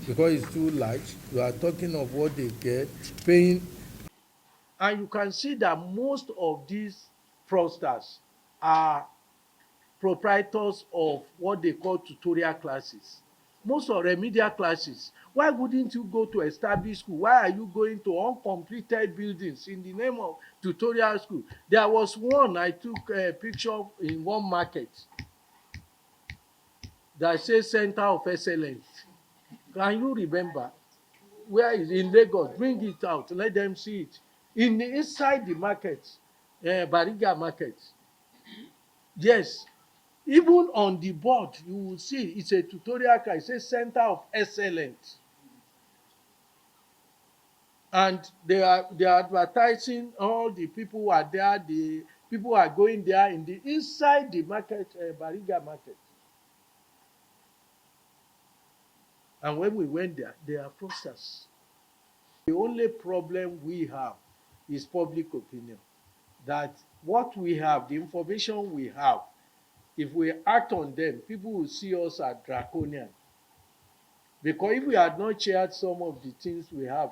because it's too large. You are talking of what they get, paying. And you can see that most of these fraudsters are proprietors of what they call tutorial classes. Most of remedial classes. Why wouldn't you go to established school? Why are you going to uncompleted buildings in the name of tutorial school? There was one I took a picture in one market that says Center of Excellence. Can you remember? Where is in Lagos? Bring it out, let them see it. Inside the market, Bariga market. Yes, even on the board you will see it's a tutorial class. It says Center of Excellence, and they are advertising all the people who are there. The people who are going there in the inside the market, Bariga market. And when we went there, they are fraudsters. The only problem we have is public opinion. That what we have, the information we have, if we act on them, people will see us as draconian. Because if we had not shared some of the things we have,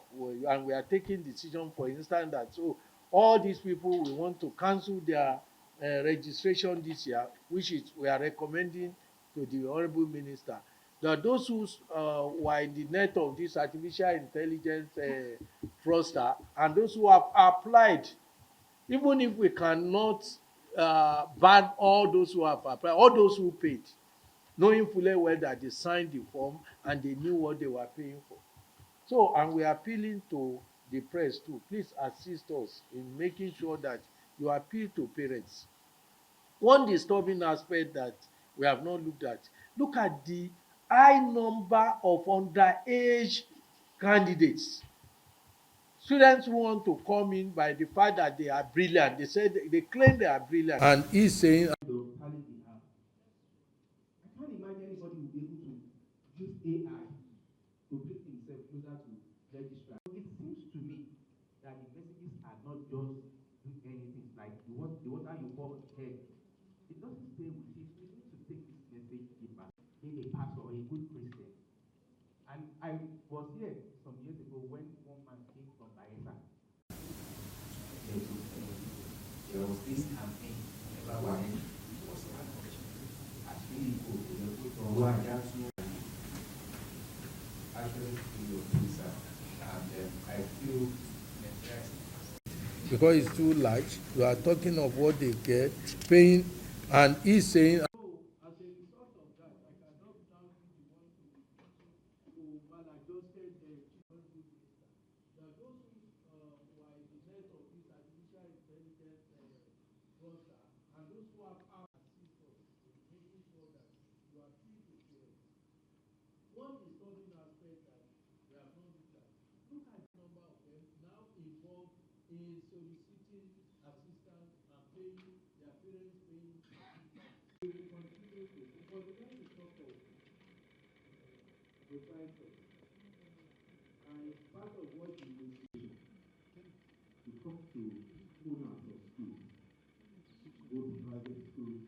and we are taking decision, for instance, that so all these people we want to cancel their registration this year, which is we are recommending to the honourable minister, that those who were in the net of this artificial intelligence fraudster, and those who have applied, even if we cannot ban all those who have applied, all those who paid, knowing fully well that they signed the form and they knew what they were paying for. So, and we are appealing to the press too. Please assist us in making sure that you appeal to parents. One disturbing aspect that we have not looked at, look at the high number of underage candidates. Students who want to come in by the fact that they are brilliant. They say they claim they are brilliant. And he's saying the talent they have. I can't imagine anybody will be able to use AI to bring himself closer to registrar. It seems to me that the messages are not just doing anything like the water you pour on the head. It doesn't stay with you. We need to take this message deeper. Being a pastor or a good Christian. And I was here some years ago when one man came from Bayelsa. There was this campaign whenever one was actually good. Actually feel your visa, and I feel because it's too large, you are talking of what they get, paying, and he's saying. So, as a result of that, I cannot now be the one to maladjusted minister. That those who are in the net of this artificial intelligence fraudster, and those who have assist us in making sure that you are free to parents. One disturbing aspect that we have not looked at. Look at the number of them now involved in soliciting assistance and paying their parents paying. We will continue to, because we want to talk of proprietors, and it's part of what we will see. to talk to owners of schools, both private schools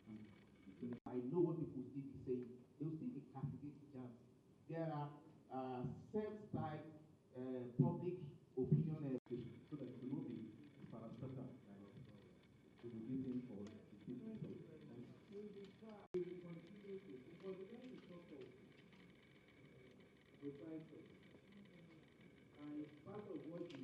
and I know what people will still be saying. They will still be castigating JAMB. There are self-styled public opinion so that it will not be parastatal kind of propagating for the people. We will try. We will continue to, because we want to talk of proprietors, and it's part of what we